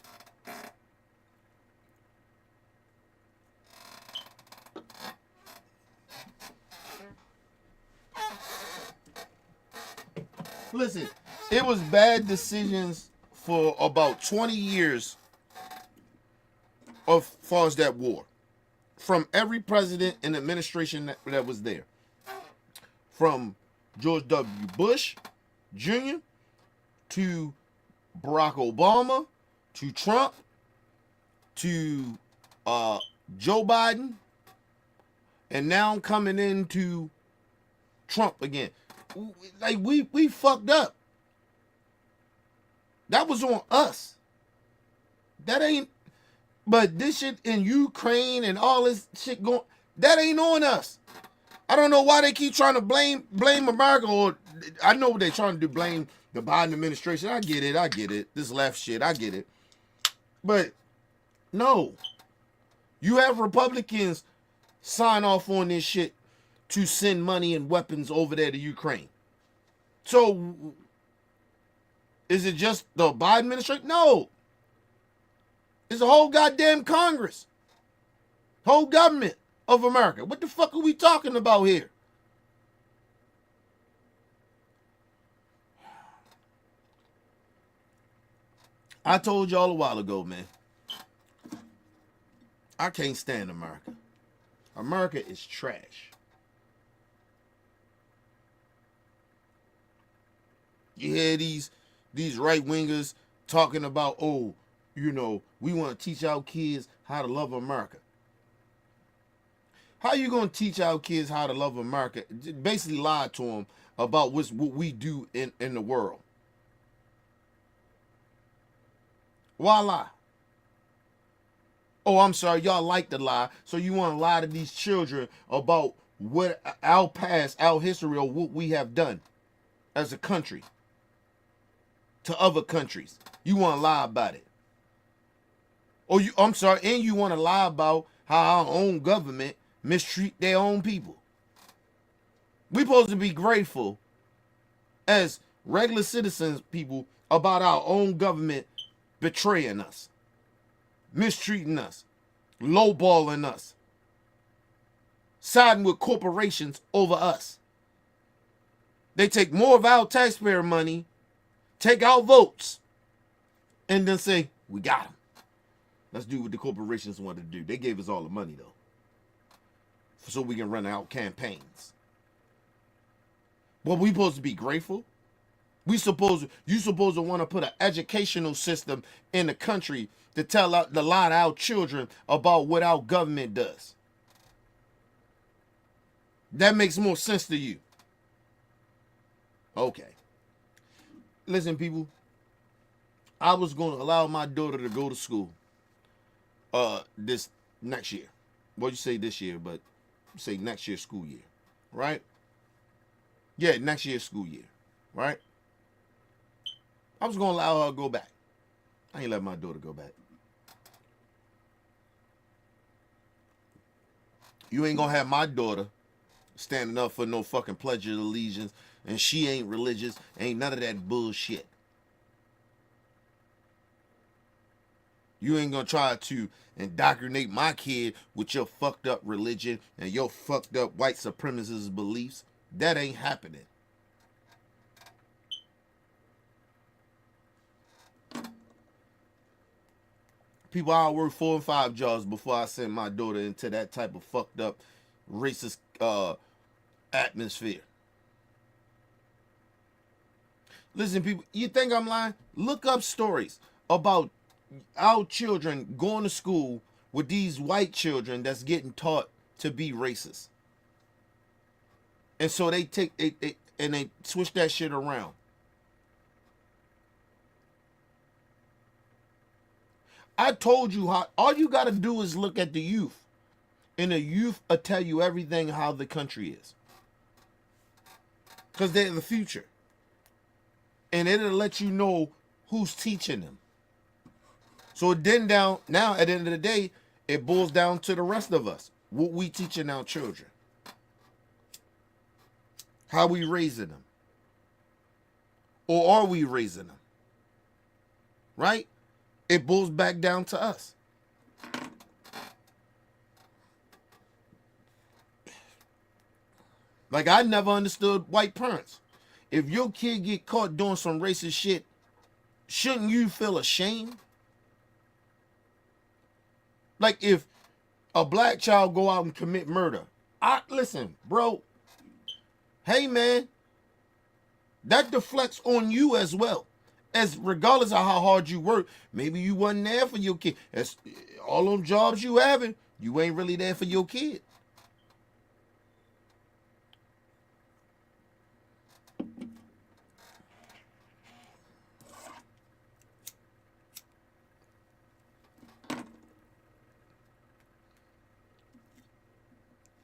Listen, it was bad decisions for about 20 years as far as that war. From every president and administration that was there. From George W. Bush Jr. to Barack Obama to Trump to Joe Biden, and now I'm coming into Trump again. Like we fucked up. That was on us. That ain't. But this shit in Ukraine and all this shit going, that ain't on us. I don't know why they keep trying to blame America, or I know they're trying to do blame the Biden administration. I get it. This left shit, I get it. But no. You have Republicans sign off on this shit to send money and weapons over there to Ukraine. So is it just the Biden administration? No. It's the whole goddamn Congress. Whole government of America. What the fuck are we talking about here? I told y'all a while ago, man. I can't stand America. America is trash. You hear these right-wingers talking about, oh, we want to teach our kids how to love America. How you going to teach our kids how to love America? Basically lie to them about what we do in the world. Why lie? Oh, I'm sorry, y'all like to lie, so you want to lie to these children about what our past, our history, or what we have done as a country to other countries. You want to lie about it. Oh, and you want to lie about how our own government mistreat their own people. We supposed to be grateful as regular citizens, people, about our own government betraying us, mistreating us, lowballing us, siding with corporations over us. They take more of our taxpayer money, take our votes, and then say, we got them. Let's do what the corporations want to do. They gave us all the money, though, so we can run out campaigns. But we supposed to be grateful. You supposed to want to put an educational system in the country to to lie to our children about what our government does. That makes more sense to you. Okay. Listen, people. I was going to allow my daughter to go to school this next year. Well, you say this year, but say next year's school year, right? Yeah, next year's school year, right? I was going to allow her to go back. I ain't let my daughter go back. You ain't going to have my daughter standing up for no fucking pledge of allegiance, and she ain't religious, ain't none of that bullshit. You ain't going to try to indoctrinate my kid with your fucked up religion and your fucked up white supremacist beliefs. That ain't happening. People, I'll work 4 and 5 jobs before I send my daughter into that type of fucked up racist atmosphere. Listen, people, you think I'm lying? Look up stories about our children going to school with these white children that's getting taught to be racist. And so they switch that shit around. I told you how all you got to do is look at the youth. And the youth will tell you everything how the country is. Because they're the future. And it'll let you know who's teaching them. So then now at the end of the day, it boils down to the rest of us. What we teaching our children. How we raising them. Or are we raising them? Right? It boils back down to us. Like, I never understood white parents. If your kid get caught doing some racist shit, shouldn't you feel ashamed? Like, if a black child go out and commit murder, listen, bro. Hey, man, that deflects on you as well. As regardless of how hard you work, maybe you wasn't there for your kid. As all them jobs you having, you ain't really there for your kid.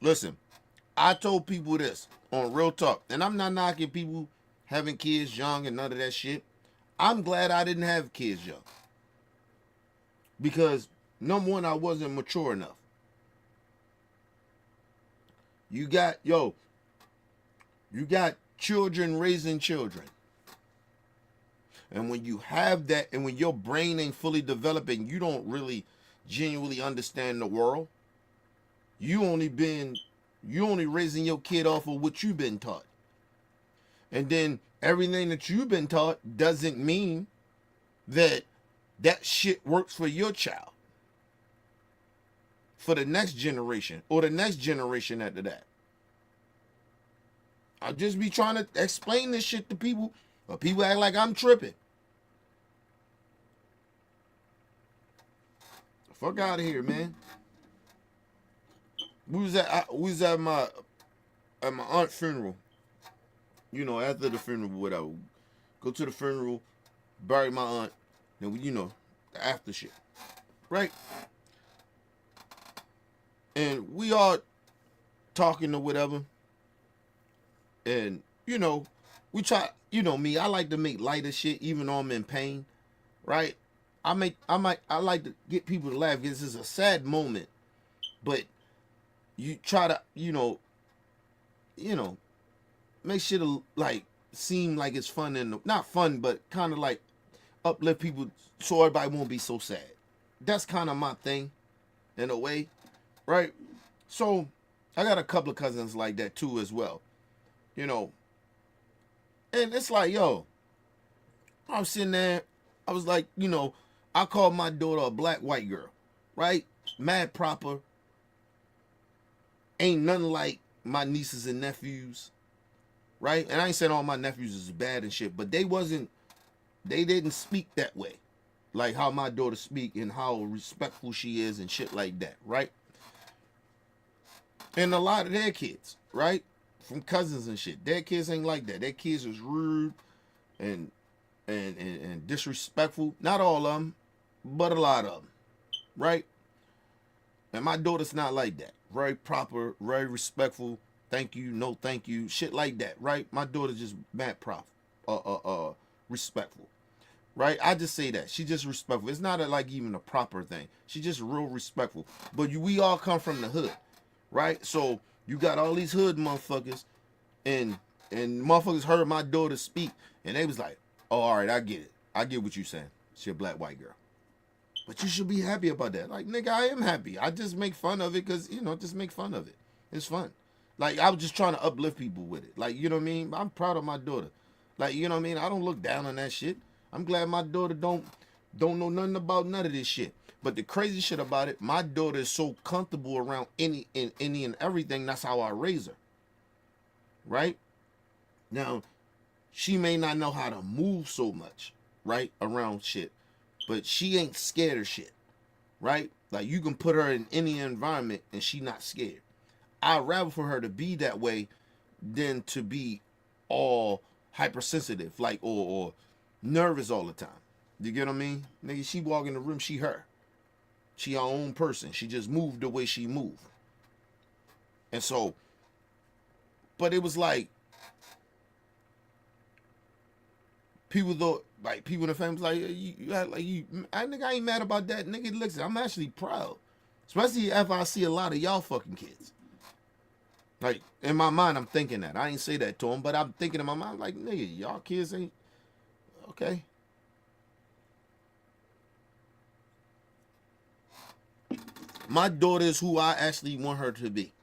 Listen, I told people this on Real Talk, and I'm not knocking people having kids young and none of that shit. I'm glad I didn't have kids young. Because, number one, I wasn't mature enough. You got children raising children. And when you have that, and when your brain ain't fully developed and you don't really genuinely understand the world, you only raising your kid off of what you've been taught. And then everything that you've been taught doesn't mean that shit works for your child. For the next generation or the next generation after that. I'll just be trying to explain this shit to people, but people act like I'm tripping. Fuck out of here, man. We was at my aunt's funeral. You know, after the funeral, whatever. Go to the funeral, bury my aunt, then the after shit. Right? And we all talking or whatever. And, we try, me, I like to make light of shit even though I'm in pain. Right? I like to get people to laugh because this is a sad moment. But you try to, make shit like seem like it's fun and not fun, but kind of like uplift people so everybody won't be so sad. That's kind of my thing, in a way, right? So I got a couple of cousins like that too as well, you know. And it's like, yo, I was sitting there, I was like, you know, I called my daughter a black white girl, right? Mad proper, ain't nothing like my nieces and nephews, right? And I ain't saying all my nephews is bad and shit, but they didn't speak that way, like how my daughter speak and how respectful she is and shit like that, right? And a lot of their kids, right, from cousins and shit, their kids ain't like that. Their kids is rude and and disrespectful. Not all of them, but a lot of them, right? And my daughter's not like that. Very proper, very respectful. Thank you, no thank you, shit like that, right? My daughter's just mad respectful, right? I just say that she just respectful. It's not like even a proper thing. She just real respectful. But we all come from the hood, right? So you got all these hood motherfuckers, and motherfuckers heard my daughter speak, and they was like, "Oh, all right, I get it. I get what you saying. She a black white girl." But you should be happy about that. Like, nigga, I am happy. I just make fun of it because, just make fun of it. It's fun. Like, I was just trying to uplift people with it. Like, you know what I mean? I'm proud of my daughter. Like, you know what I mean? I don't look down on that shit. I'm glad my daughter don't know nothing about none of this shit. But the crazy shit about it, my daughter is so comfortable around any and everything. That's how I raise her. Right? Now, she may not know how to move so much, right, around shit. But she ain't scared of shit, right? Like, you can put her in any environment and she not scared. I'd rather for her to be that way than to be all hypersensitive, like, or nervous all the time. You get what I mean? Nigga, she walk in the room, she her. She her own person. She just moved the way she moved. And so, but it was like, people thought, like, people in the family was like, I nigga, I ain't mad about that, nigga. Listen, I'm actually proud, especially if I see a lot of y'all fucking kids. Like, in my mind, I'm thinking that. I ain't say that to him, but I'm thinking in my mind, like, nigga, y'all kids ain't okay. My daughter is who I actually want her to be.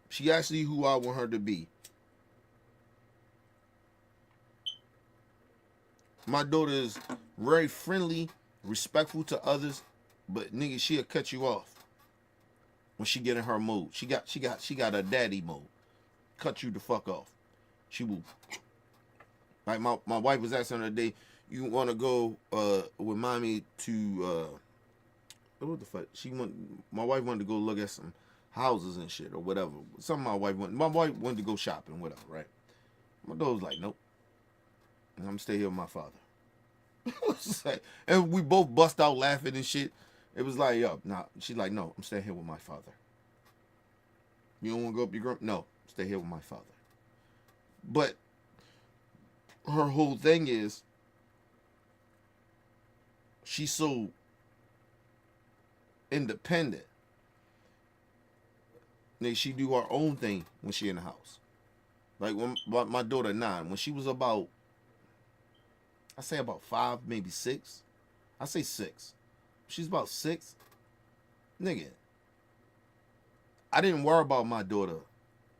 She actually who I want her to be. My daughter is very friendly, respectful to others, but nigga, she'll cut you off when she get in her mood. She got a daddy mode. Cut you the fuck off. She will. Like, my wife was asking the other day, you want to go with mommy to what the fuck? My wife wanted to go look at some houses and shit or whatever. My wife wanted to go shopping, whatever, right? My daughter was like, nope. I'm gonna stay here with my father. And we both bust out laughing and shit. It was like, yo, nah. She's like, no, I'm staying here with my father. You don't want to go up your grandma? No, stay here with my father. But her whole thing is, she's so independent. She do her own thing when she in the house. Like, when my daughter 9, when she was about, I say about 5, maybe 6. I say 6. She's about 6. Nigga, I didn't worry about my daughter,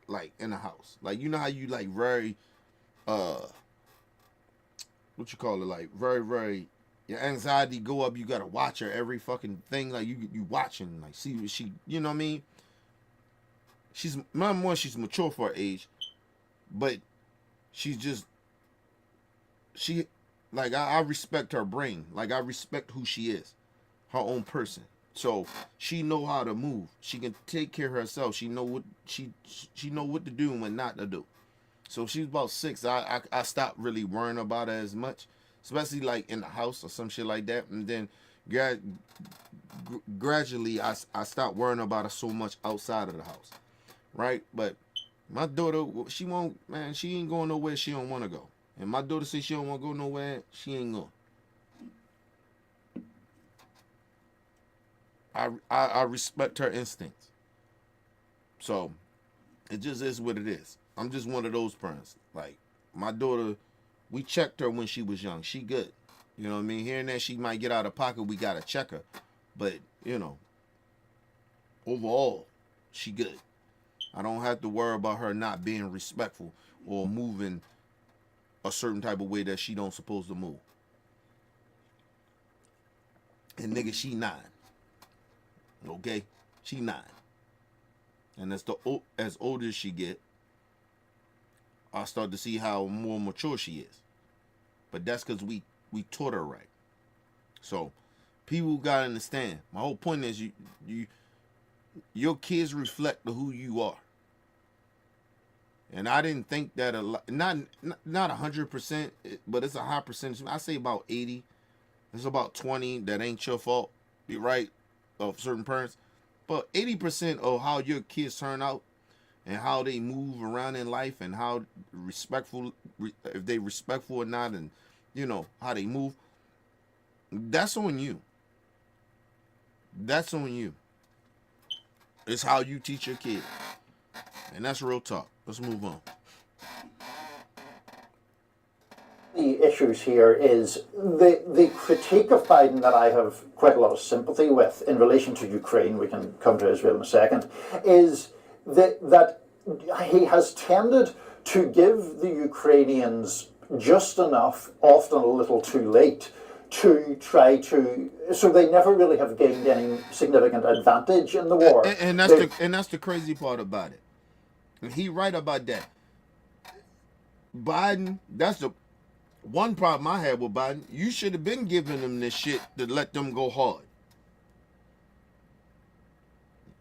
like, in the house. Like, you know how you, like, very, what you call it, like, very, very, your anxiety go up, you gotta watch her every fucking thing, like, you watching, like, see what she, you know what I mean? She's mature for her age, but she's just, like, I respect her brain. Like, I respect who she is, her own person. So she know how to move. She can take care of herself. She know what she know what to do and what not to do. So she was about 6. I stopped really worrying about her as much, especially like in the house or some shit like that. And then gradually I stopped worrying about her so much outside of the house, right? But my daughter, she won't, man. She ain't going nowhere she don't want to go. And my daughter says she don't want to go nowhere, she ain't going. I respect her instincts. So It just is what it is. I'm just one of those parents. Like, my daughter, we checked her when she was young. She good. You know what I mean? Here and there, she might get out of pocket. We got to check her. But, you know, overall, she good. I don't have to worry about her not being respectful or moving a certain type of way that she don't supposed to move. And nigga, she 9. Okay? She 9. And as older as she get, I start to see how more mature she is. But that's because we taught her right. So people gotta understand. My whole point is your kids reflect who you are. And I didn't think that a lot, not 100%, but it's a high percentage. I say about 80. There's about 20 that ain't your fault. Be right of certain parents. But 80% of how your kids turn out and how they move around in life and how respectful, if they respectful or not, and you know how they move, that's on you. That's on you. It's how you teach your kid, and that's real talk. Let's move on. The issues here is the critique of Biden that I have quite a lot of sympathy with in relation to Ukraine, we can come to Israel in a second, is that he has tended to give the Ukrainians just enough, often a little too late, to try to, so they never really have gained any significant advantage in the war. And that's the crazy part about it. And he right about that. Biden, that's the one problem I had with Biden. You should have been giving them this shit to let them go hard.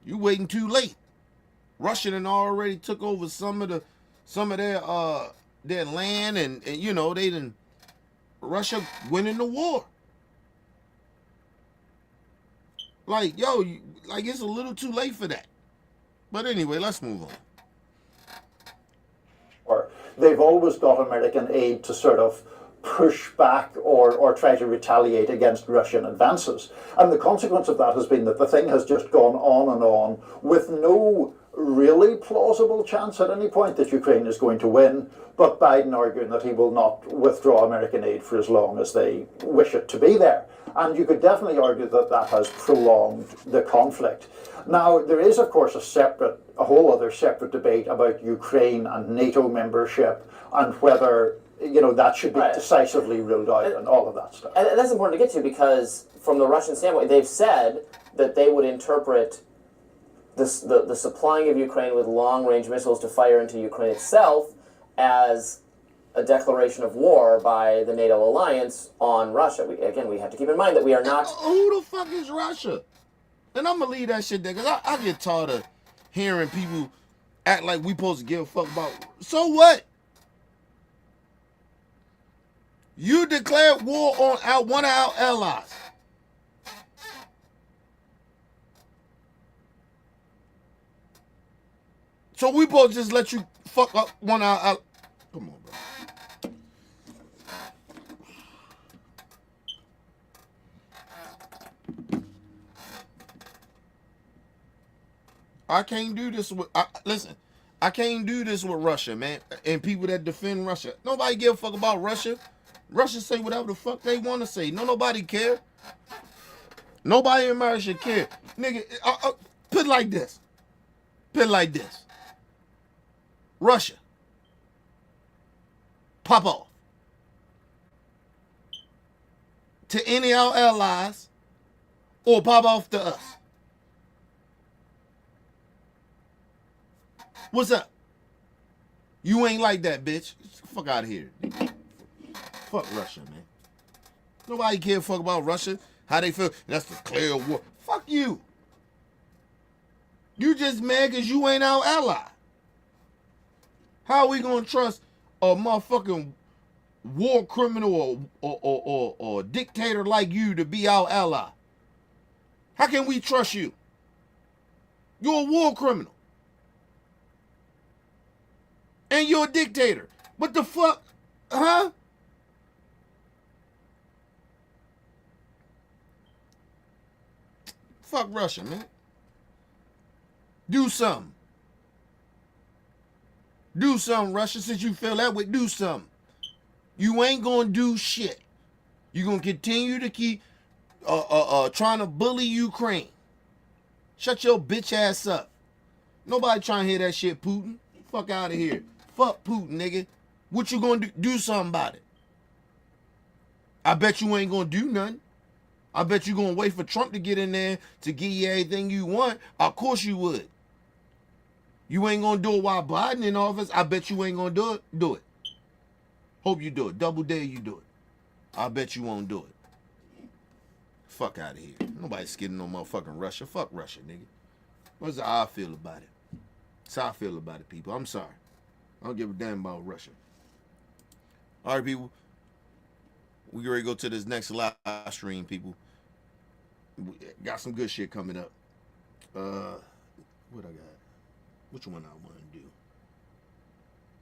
You waiting too late. Russia done already took over some of their land, and you know they didn't. Russia winning the war. Like, yo, like it's a little too late for that. But anyway, let's move on. They've always got American aid to sort of push back or try to retaliate against Russian advances. And the consequence of that has been that the thing has just gone on and on with no really plausible chance at any point that Ukraine is going to win, but Biden arguing that he will not withdraw American aid for as long as they wish it to be there. And you could definitely argue that that has prolonged the conflict. Now, there is, of course, a whole other separate debate about Ukraine and NATO membership and whether, you know, that should be decisively ruled out and all of that stuff. And that's important to get to because from the Russian standpoint, they've said that they would interpret the supplying of Ukraine with long-range missiles to fire into Ukraine itself as a declaration of war by the NATO alliance on Russia. We have to keep in mind that we are not... Who the fuck is Russia? And I'm going to leave that shit there because I get tired of hearing people act like we supposed to give a fuck about... So what? You declared war on one of our allies. So we supposed to just let you fuck up one of our allies. Come on, bro. I can't do this with... listen, I can't do this with Russia, man. And people that defend Russia. Nobody give a fuck about Russia. Russia say whatever the fuck they want to say. Nobody care. Nobody in America should care. Nigga, put it like this. Put it like this. Russia. Pop off. To any of our allies or pop off to us. What's up? You ain't like that, bitch. Fuck out of here. Fuck Russia, man. Nobody care a fuck about Russia. How they feel. That's the clear war. Fuck you. You just mad because you ain't our ally. How are we going to trust a motherfucking war criminal or dictator like you to be our ally? How can we trust you? You're a war criminal. And you're a dictator. What the fuck? Huh? Fuck Russia, man. Do something. Do something, Russia. Since you feel that way, do something. You ain't gonna do shit. You gonna continue to keep trying to bully Ukraine. Shut your bitch ass up. Nobody trying to hear that shit, Putin. Fuck out of here. Fuck Putin, nigga. What you gonna do? Do something about it. I bet you ain't gonna do nothing. I bet you gonna wait for Trump to get in there to give you everything you want. Of course you would. You ain't gonna do it while Biden in office. I bet you ain't gonna do it. Do it. Hope you do it. Double dare you do it. I bet you won't do it. Fuck out of here. Nobody's scared of no motherfucking Russia. Fuck Russia, nigga. What's how I feel about it? That's how I feel about it, people. I'm sorry. I don't give a damn about Russia. All right, people. We ready to go to this next live stream, people. We got some good shit coming up. What I got? Which one I want to do?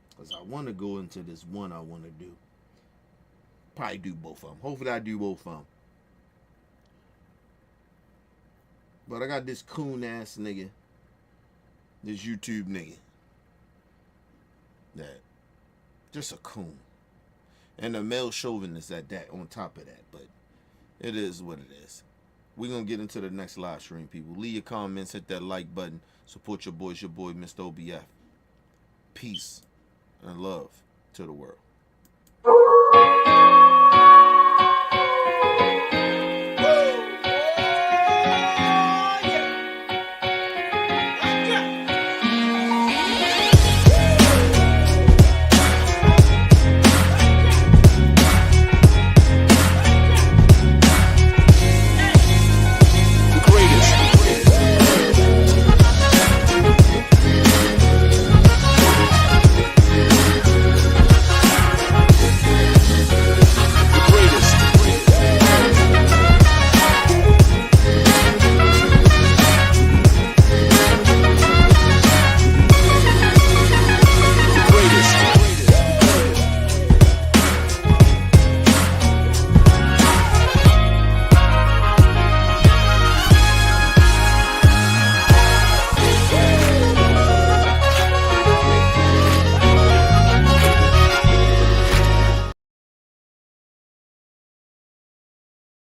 Because I want to go into this one I want to do. Probably do both of them. Hopefully I do both of them. But I got this coon ass nigga. This YouTube nigga. That. Just a coon. And a male chauvinist at that, on top of that. But it is what it is. We're going to get into the next live stream, people. Leave your comments, hit that like button. Support your boys, your boy, Mr. OBF. Peace and love to the world.